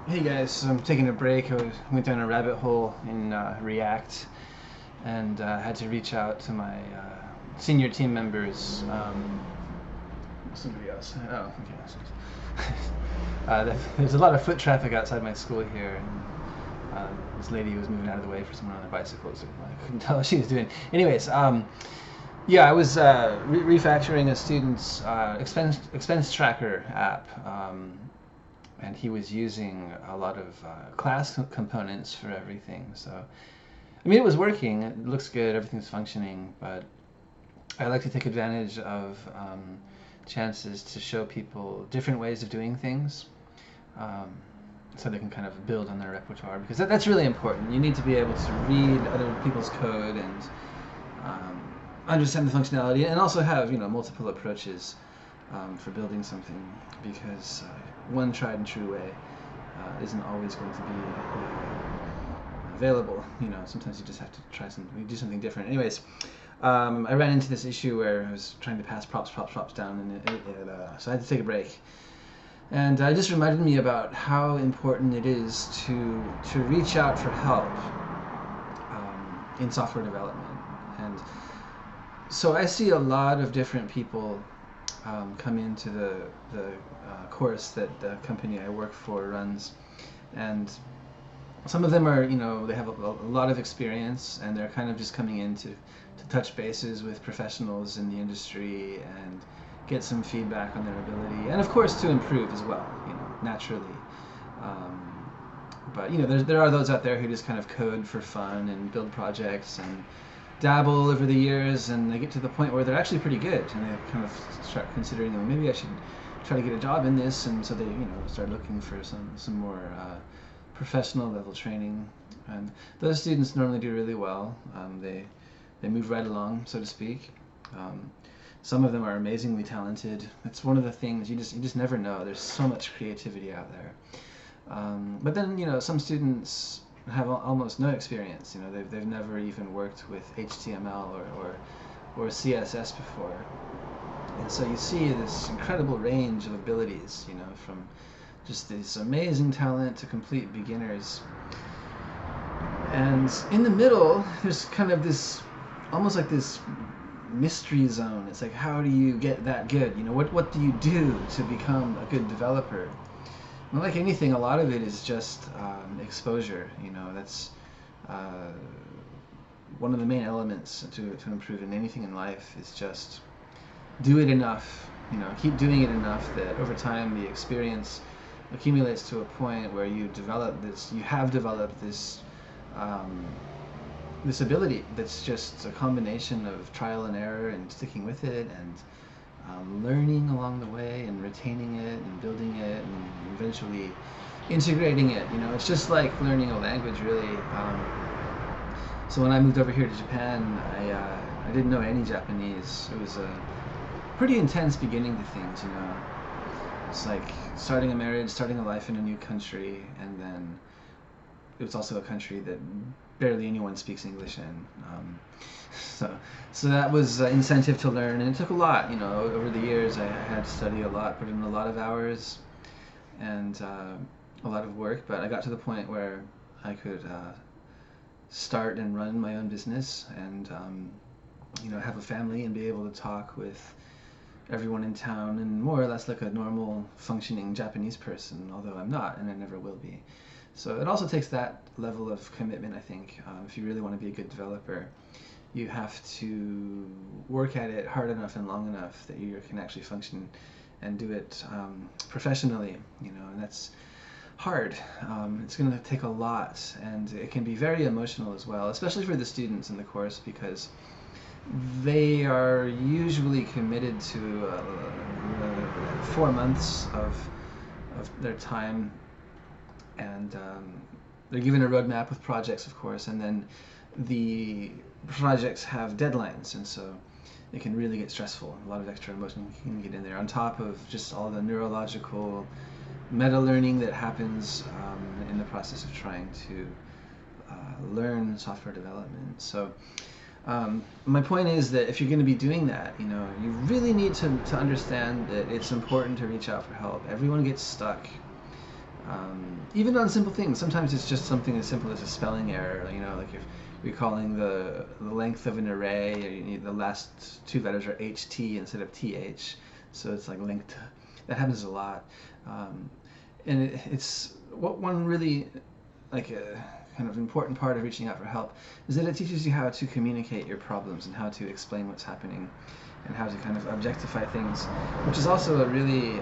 Hey guys, so I'm taking a break. Went down a rabbit hole in React and had to reach out to my senior team members. Somebody else. Oh, okay. There's a lot of foot traffic outside my school here, and this lady was moving out of the way for someone on their bicycles. I couldn't tell what she was doing. Anyways, yeah, I was refactoring a student's expense tracker app. And he was using a lot of class components for everything. So, I mean, it was working. It looks good. Everything's functioning. But I like to take advantage of chances to show people different ways of doing things, um, so they can kind of build on their repertoire. Because that's really important. You need to be able to read other people's code and understand the functionality, and also have multiple approaches for building something, because one tried and true way isn't always going to be available. Sometimes you just have to try something, do something different. Anyways, I ran into this issue where I was trying to pass props down, and so I had to take a break. And it just reminded me about how important it is to reach out for help in software development. And so I see a lot of different people come into the course that the company I work for runs, and some of them are, they have a lot of experience, and they're kind of just coming in to touch bases with professionals in the industry and get some feedback on their ability, and of course to improve as well, naturally. But there are those out there who just kind of code for fun and build projects and dabble over the years, and they get to the point where they're actually pretty good, and they kind of start considering, maybe I should try to get a job in this, and so they start looking for some more professional level training, and those students normally do really well. They move right along, so to speak. Some of them are amazingly talented. It's one of the things you just never know. There's so much creativity out there. But then some students have almost no experience. They've never even worked with HTML or CSS before, and so you see this incredible range of abilities. From just this amazing talent to complete beginners. And in the middle, there's kind of this, almost like this mystery zone. It's like, how do you get that good? What do you do to become a good developer? And like anything, a lot of it is just exposure. That's one of the main elements to improve in anything in life, is just do it enough. Keep doing it enough that over time the experience accumulates to a point where you have developed this this ability that's just a combination of trial and error and sticking with it, and learning along the way, and retaining it, and building it, and eventually integrating it. It's just like learning a language, really. So when I moved over here to Japan, I didn't know any Japanese. It was a pretty intense beginning to things. It's like starting a marriage, starting a life in a new country, and then it was also a country that barely anyone speaks English in. So that was incentive to learn, and it took a lot. Over the years, I had to study a lot, put in a lot of hours, and a lot of work. But I got to the point where I could start and run my own business, and have a family, and be able to talk with everyone in town, and more or less like a normal functioning Japanese person, although I'm not, and I never will be. So it also takes that level of commitment, I think. If you really want to be a good developer, you have to work at it hard enough and long enough that you can actually function and do it professionally, and that's hard. It's going to take a lot, and it can be very emotional as well, especially for the students in the course, because they are usually committed to 4 months of their time, and they're given a roadmap with projects, of course, and then the projects have deadlines, and so it can really get stressful. A lot of extra emotion can get in there, on top of just all the neurological meta learning that happens in the process of trying to learn software development. So my point is that if you're going to be doing that, you really need to understand that it's important to reach out for help. Everyone gets stuck. even on simple things. Sometimes it's just something as simple as a spelling error. You know, like if you're calling the length of an array, or you need the last two letters are HT instead of TH, so it's like linked. That happens a lot, and it's what one really like a kind of important part of reaching out for help is that it teaches you how to communicate your problems and how to explain what's happening and how to kind of objectify things, which is also a really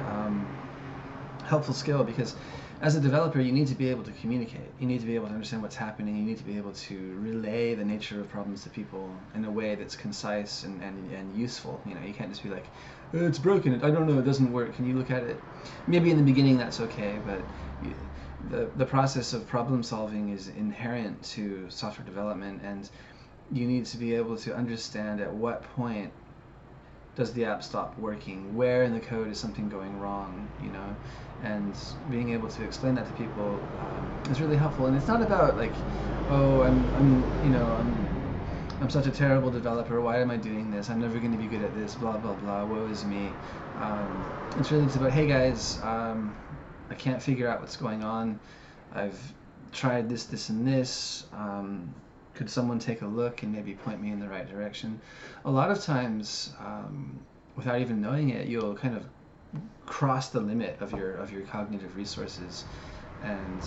helpful skill, because as a developer you need to be able to communicate. You need to be able to understand what's happening. You need to be able to relay the nature of problems to people in a way that's concise and useful. You know, you can't just be like, it's broken, I don't know, it doesn't work, can you look at it? Maybe in the beginning that's okay, but the process of problem solving is inherent to software development, and you need to be able to understand at what point does the app stop working, where in the code is something going wrong, you know, and being able to explain that to people is really helpful. And it's not about like, oh, I'm such a terrible developer, why am I doing this, I'm never going to be good at this, blah blah blah, woe is me. It's really about, hey guys, I can't figure out what's going on, I've tried this and this, could someone take a look and maybe point me in the right direction? A lot of times, without even knowing it, you'll kind of cross the limit of your cognitive resources, and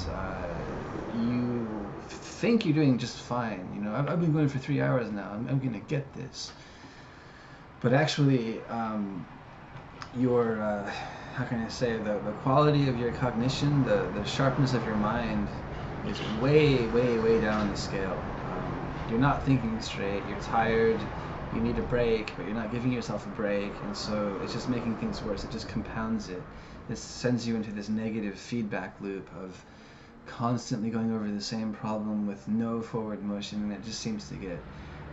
you think you're doing just fine. You know, I've been going for 3 hours now. I'm gonna get this, but actually, your how can I say, the quality of your cognition, the sharpness of your mind is way down the scale. You're not thinking straight, you're tired, you need a break, but you're not giving yourself a break, and so it's just making things worse. It just compounds it. It sends you into this negative feedback loop of constantly going over the same problem with no forward motion, and it just seems to get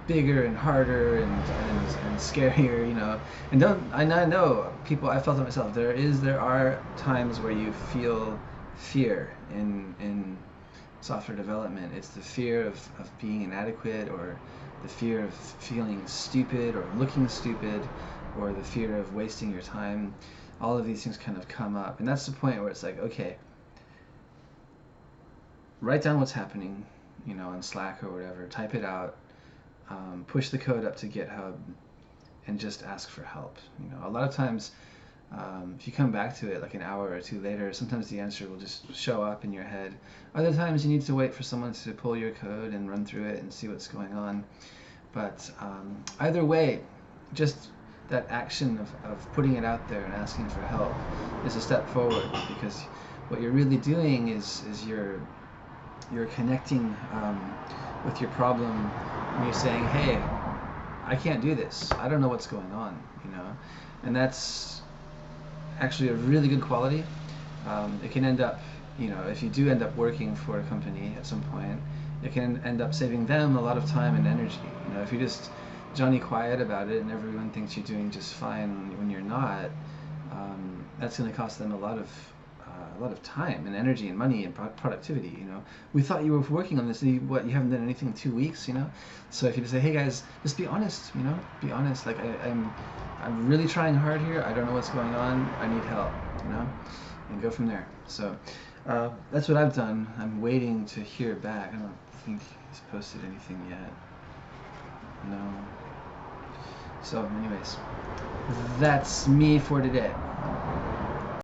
bigger and harder and scarier, you know. And I know people, I felt it myself, there are times where you feel fear in software development. It's the fear of being inadequate, or the fear of feeling stupid or looking stupid, or the fear of wasting your time. All of these things kind of come up, and that's the point where it's like, okay, write down what's happening, you know, on Slack or whatever, type it out, push the code up to GitHub, and just ask for help. You know, a lot of times, if you come back to it like an hour or two later, sometimes the answer will just show up in your head. Other times you need to wait for someone to pull your code and run through it and see what's going on. But either way, just that action of putting it out there and asking for help is a step forward, because what you're really doing is you're connecting with your problem, and you're saying, hey, I can't do this, I don't know what's going on, you know. And that's actually a really good quality. It can end up, you know, if you do end up working for a company at some point, it can end up saving them a lot of time and energy. You know, if you're just Johnny quiet about it and everyone thinks you're doing just fine when you're not, that's going to cost them a lot of time and energy and money and productivity. You know, we thought you were working on this, and you haven't done anything in 2 weeks. You know, so if you just say, hey guys, just be honest. You know, be honest. Like I'm really trying hard here. I don't know what's going on. I need help. You know, and go from there. So that's what I've done. I'm waiting to hear back. I don't think he's posted anything yet. No. So anyways, that's me for today.